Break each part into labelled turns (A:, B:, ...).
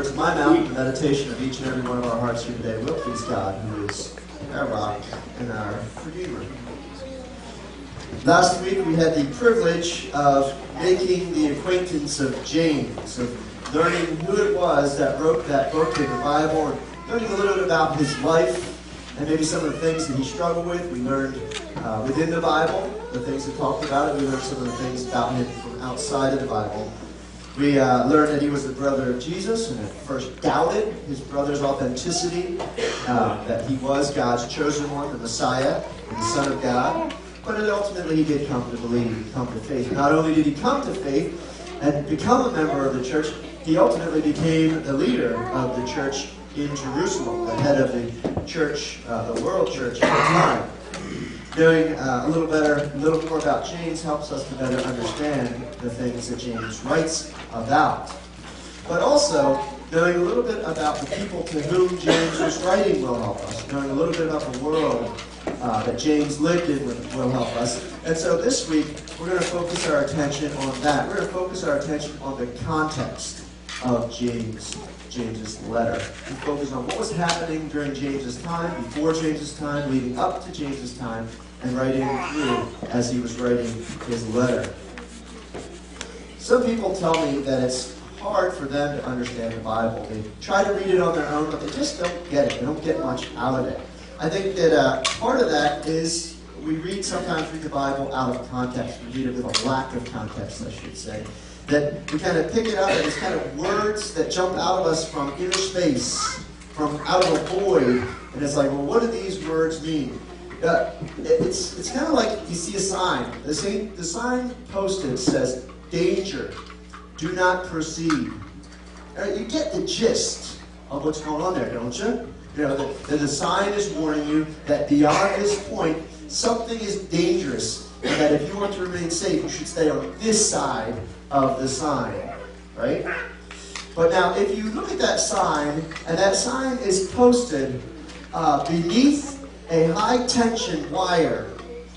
A: words of my mouth and the meditation of each and every one of our hearts here today will please God, who is our rock and our Redeemer. Last week we had the privilege of making the acquaintance of James, of learning who it was that wrote that book in the Bible, and learning a little bit about his life and maybe some of the things that he struggled with. We learned within the Bible, the things that talked about it. We learned some of the things about him from outside of the Bible. We learned that he was the brother of Jesus, and at first doubted his brother's authenticity, that he was God's chosen one, the Messiah, and the Son of God. But ultimately he did come to believe, come to faith. Not only did he come to faith and become a member of the church, he ultimately became the leader of the church in Jerusalem, the head of the church, the world church at the time. Knowing a little more about James helps us to better understand the things that James writes about. But also, knowing a little bit about the people to whom James was writing will help us. Knowing a little bit about the world that James lived in will help us. And so this week, we're going to focus our attention on that. We're going to focus our attention on the context of James's letter. We focus on what was happening during James's time, before James's time, leading up to James's time, and writing through as he was writing his letter. Some people tell me that it's hard for them to understand the Bible. They try to read it on their own, but they just don't get it. They don't get much out of it. I think that part of that is we sometimes read the Bible out of context. We read it with a lack of context, I should say. That we kind of pick it up and it's kind of words that jump out of us from inner space, from out of a void. And it's like, well, what do these words mean? It's kind of like you see a sign. The sign posted says, danger, do not proceed. You get the gist of what's going on there, don't you? You know, that the sign is warning you that beyond this point, something is dangerous, and that if you want to remain safe, you should stay on this side of the sign, right? But now, if you look at that sign, and that sign is posted beneath a high-tension wire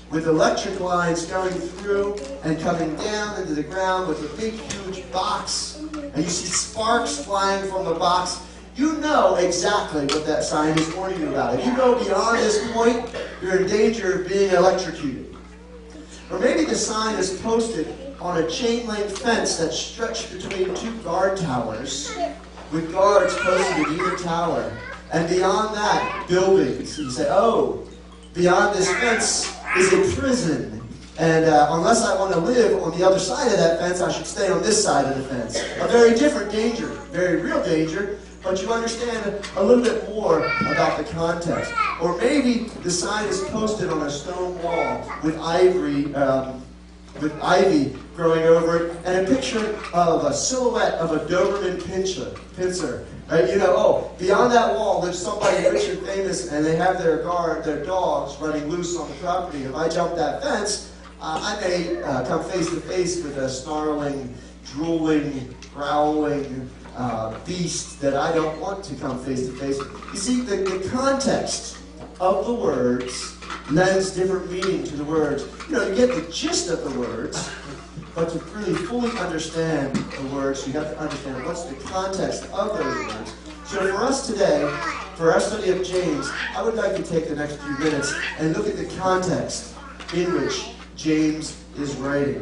A: with electric lines going through and coming down into the ground with a big, huge box, and you see sparks flying from the box, you know exactly what that sign is warning you about. If you go beyond this point, you're in danger of being electrocuted. Or maybe the sign is posted on a chain-link fence that's stretched between two guard towers with guards posted at either tower. And beyond that, buildings. You say, oh, beyond this fence is a prison. And unless I want to live on the other side of that fence, I should stay on this side of the fence. A very different danger, very real danger, but you understand a little bit more about the context. Or maybe the sign is posted on a stone wall with ivy growing over it, and a picture of a silhouette of a Doberman pincer. Right? You know, oh, beyond that wall there's somebody rich and famous, and they have their dogs running loose on the property. If I jump that fence, I may come face to face with a snarling, drooling, growling beast that I don't want to come face to face with. You see, the context of the words lends different meaning to the words. You know, you get the gist of the words, but to really fully understand the words, you have to understand what's the context of those words. So for us today, for our study of James, I would like to take the next few minutes and look at the context in which James is writing.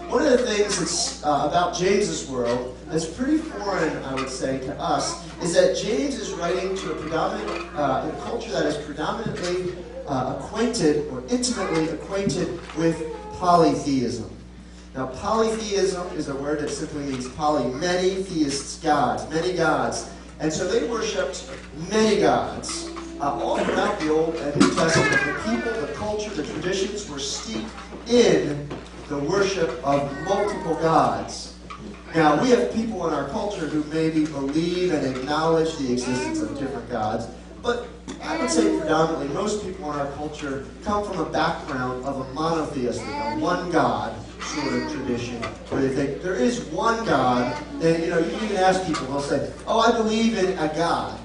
A: One of the things that's about James's world that's pretty foreign, I would say, to us, is that James is writing to a culture that is predominantly acquainted or intimately acquainted with polytheism. Now, polytheism is a word that simply means poly, many theists, gods, many gods. And so they worshipped many gods. All throughout the Old and New Testament, the people, the culture, the traditions were steeped in the worship of multiple gods. Now, we have people in our culture who maybe believe and acknowledge the existence of different gods, but I would say predominantly most people in our culture come from a background of a monotheistic, a one God sort of tradition, where they think there is one God. And you can ask people, they'll say, oh, I believe in a God.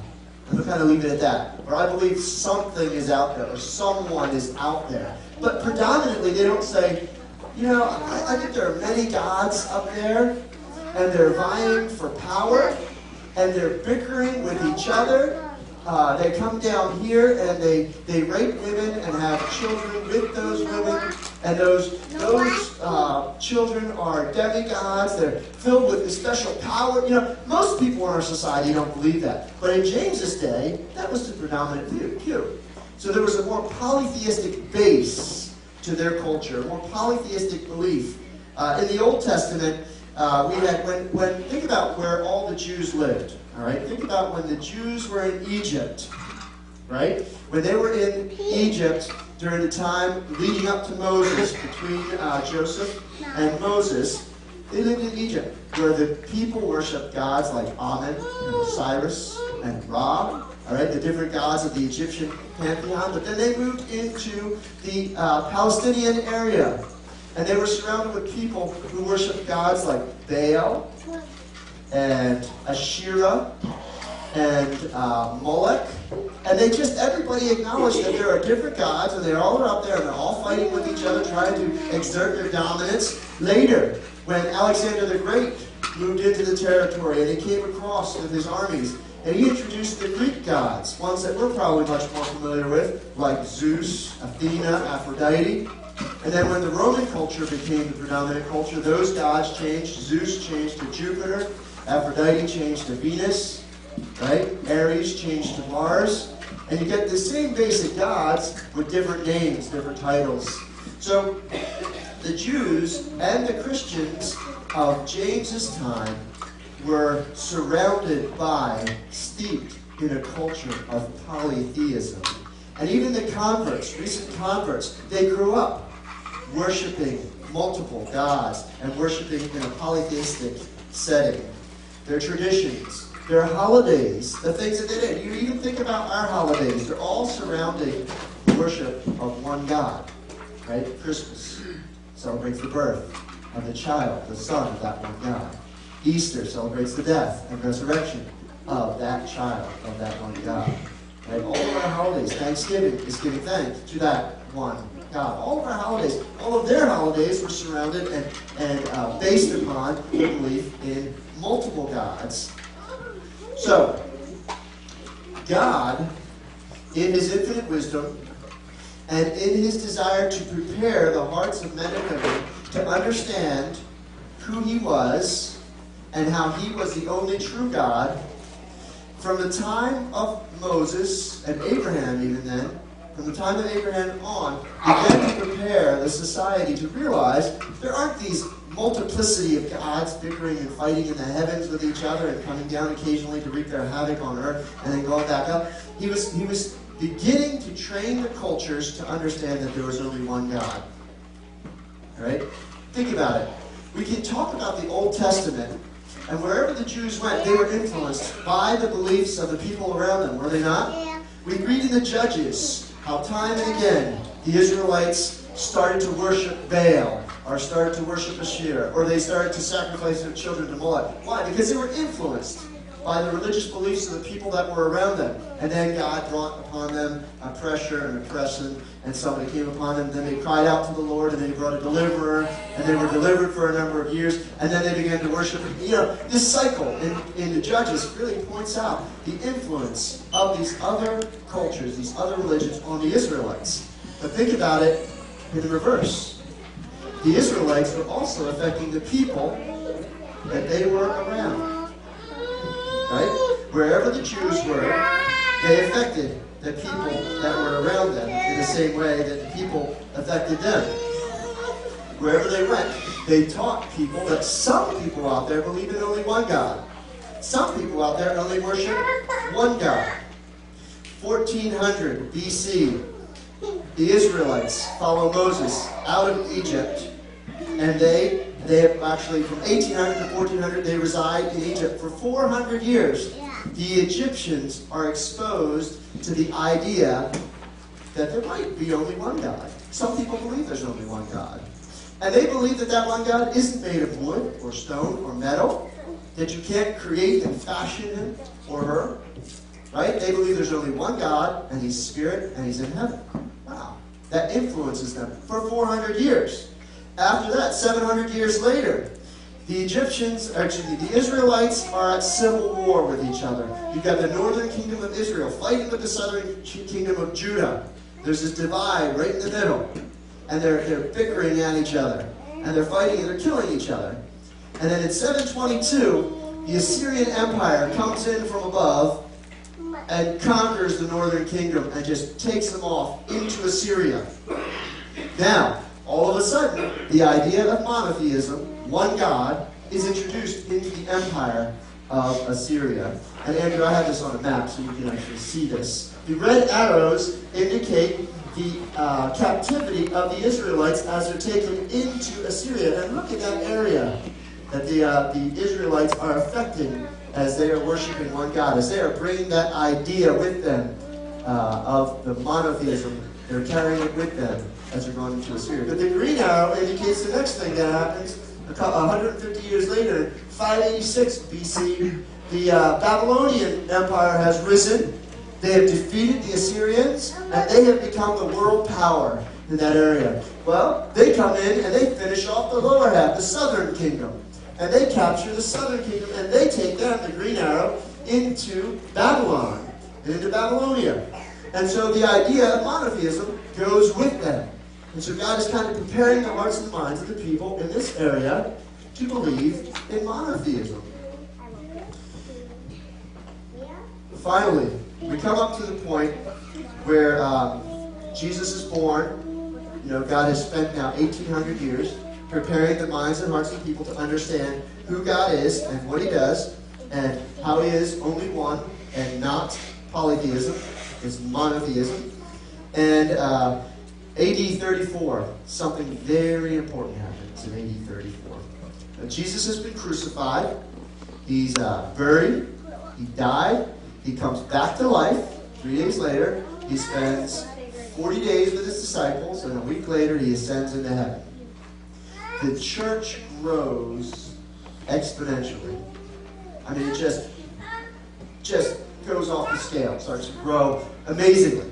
A: And they'll kind of leave it at that. Or I believe something is out there, or someone is out there. But predominantly they don't say, I think there are many gods up there, and they're vying for power, and they're bickering with each other. They come down here and they rape women and have children with those women. And those children are demigods. They're filled with this special power. You know, most people in our society don't believe that. But in James's day, that was the predominant view. So there was a more polytheistic base to their culture, a more polytheistic belief. In the Old Testament, we had think about where all the Jews lived. All right, think about when the Jews were in Egypt, right? When they were in Egypt during the time leading up to Moses, between Joseph and Moses, they lived in Egypt, where the people worshiped gods like Amun and Osiris and Ra, all right, the different gods of the Egyptian pantheon. But then they moved into the Palestinian area, and they were surrounded with people who worshiped gods like Baal and Asherah and Molech. And everybody acknowledged that there are different gods, and they're all out there, and they're all fighting with each other, trying to exert their dominance. Later, when Alexander the Great moved into the territory, and he came across with his armies, and he introduced the Greek gods, ones that we're probably much more familiar with, like Zeus, Athena, Aphrodite. And then when the Roman culture became the predominant culture, those gods changed. Zeus changed to Jupiter. Aphrodite changed to Venus. Right? Ares changed to Mars. And you get the same basic gods with different names, different titles. So the Jews and the Christians of James's time were surrounded by, steeped in a culture of polytheism. And even the converts, recent converts, they grew up worshiping multiple gods and worshiping in a polytheistic setting. Their traditions, their holidays, the things that they did. You even think about our holidays. They're all surrounding worship of one God. Right? Christmas celebrates the birth of the child, the son of that one God. Easter celebrates the death and resurrection of that child, of that one God. Right? All of our holidays, Thanksgiving is giving thanks to that one God. All of our holidays, all of their holidays were surrounded and based upon the belief in multiple gods. So, God, in His infinite wisdom, and in His desire to prepare the hearts of men and women to understand who He was and how He was the only true God, from the time of Moses and Abraham even then, from the time of Abraham on, began to prepare the society to realize there aren't these multiplicity of gods bickering and fighting in the heavens with each other and coming down occasionally to wreak their havoc on earth and then going back up. He was beginning to train the cultures to understand that there was only one God. All right? Think about it. We can talk about the Old Testament, and wherever the Jews went, they were influenced by the beliefs of the people around them, were they not? We read in the Judges how time and again the Israelites started to worship Baal, or started to worship Asherah, or they started to sacrifice their children to Molech. Why? Because they were influenced by the religious beliefs of the people that were around them. And then God brought upon them a pressure and oppression, and somebody came upon them. Then they cried out to the Lord, and then He brought a deliverer, and they were delivered for a number of years, and then they began to worship Him. You know, this cycle in the Judges really points out the influence of these other cultures, these other religions on the Israelites. But think about it in the reverse. The Israelites were also affecting the people that they were around. Right? Wherever the Jews were, they affected the people that were around them in the same way that the people affected them. Wherever they went, they taught people that some people out there believe in only one God. Some people out there only worship one God. 1400 BC, the Israelites follow Moses out of Egypt, and they actually, from 1800 to 1400, they reside in Egypt for 400 years. The Egyptians are exposed to the idea that there might be only one God. Some people believe there's only one God. And they believe that that one God isn't made of wood or stone or metal, that you can't create and fashion him or her. Right? They believe there's only one God, and He's Spirit, and He's in heaven. Wow. That influences them for 400 years. After that, 700 years later, The Egyptians, actually the Israelites, are at civil war with each other. You've got the northern kingdom of Israel fighting with the southern kingdom of Judah. There's this divide right in the middle. And they're bickering at each other. And they're fighting and they're killing each other. And then in 722, the Assyrian Empire comes in from above and conquers the northern kingdom and just takes them off into Assyria. Now, all of a sudden, the idea of monotheism, one God, is introduced into the empire of Assyria. And Andrew, I have this on a map so you can actually see this. The red arrows indicate the captivity of the Israelites as they're taken into Assyria. And look at that area that the Israelites are affecting as they are worshiping one God, as they are bringing that idea with them of the monotheism. They're carrying it with them as they're going into Assyria. But the green arrow indicates the next thing that happens. 150 years later, 586 BC, the Babylonian Empire has risen. They have defeated the Assyrians, and they have become the world power in that area. Well, they come in and they finish off the lower half, the southern kingdom. And they capture the southern kingdom, and they take them, the green arrow, into Babylon, and into Babylonia. And so the idea of monotheism goes with them. And so God is kind of preparing the hearts and minds of the people in this area to believe in monotheism. Finally, we come up to the point where Jesus is born. You know, God has spent now 1,800 years preparing the minds and hearts of people to understand who God is and what He does and how He is only one and not polytheism, it's monotheism. And AD 34, something very important happens in AD 34. Now, Jesus has been crucified. He's buried. He died. He comes back to life. 3 days later, he spends 40 days with his disciples, and a week later, he ascends into heaven. The church grows exponentially. I mean, it just goes off the scale, starts to grow amazingly.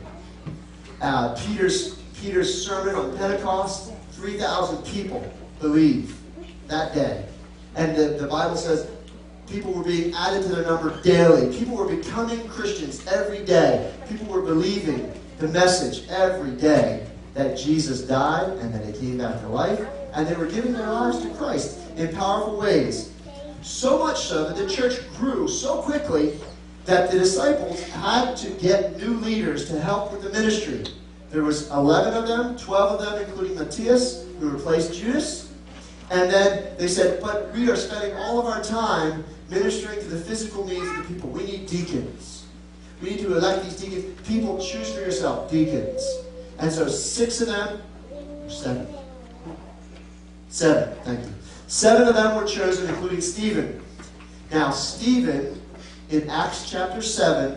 A: Peter's sermon on Pentecost, 3,000 people believe that day. And the Bible says people were being added to their number daily. People were becoming Christians every day. People were believing the message every day that Jesus died and that He came back to life. And they were giving their lives to Christ in powerful ways. So much so that the church grew so quickly that the disciples had to get new leaders to help with the ministry. There was 11 of them, 12 of them, including Matthias, who replaced Judas. And then they said, but we are spending all of our time ministering to the physical needs of the people. We need deacons. We need to elect these deacons. People, choose for yourself, deacons. And so 6 of them, 7, thank you. 7 of them were chosen, including Stephen. Now, Stephen, in Acts chapter 7,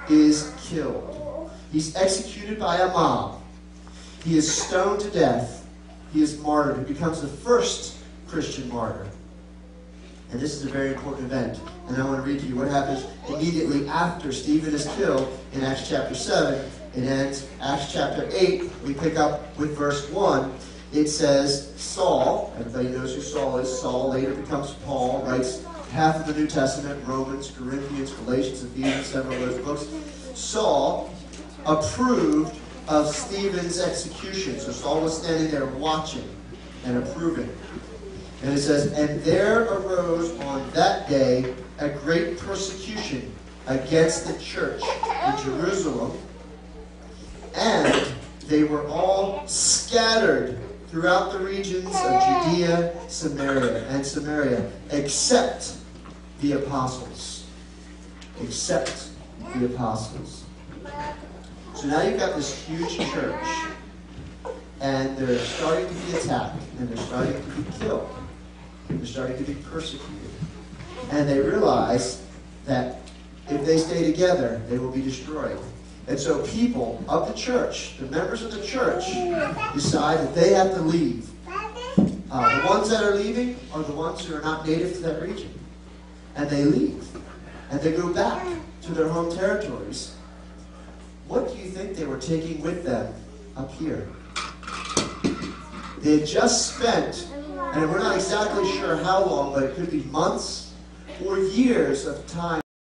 A: is killed. He's executed by a mob. He is stoned to death. He is martyred. He becomes the first Christian martyr. And this is a very important event. And I want to read to you what happens immediately after Stephen is killed in Acts chapter 7. It ends Acts chapter 8. We pick up with verse 1. It says, Saul, everybody knows who Saul is. Saul later becomes Paul, writes half of the New Testament, Romans, Corinthians, Galatians, Ephesians, several of those books. Saul approved of Stephen's execution. So Saul was standing there watching and approving. And it says, and there arose on that day a great persecution against the church in Jerusalem, and they were all scattered throughout the regions of Judea, Samaria, except the apostles. Except the apostles. So now you've got this huge church, and they're starting to be attacked, and they're starting to be killed. They're starting to be persecuted. And they realize that if they stay together, they will be destroyed. And so people of the church, the members of the church, decide that they have to leave. The ones that are leaving are the ones who are not native to that region. And they leave. And they go back to their home territories. What do you think they were taking with them up here? They had just spent And we're not exactly sure how long, but it could be months or years of time.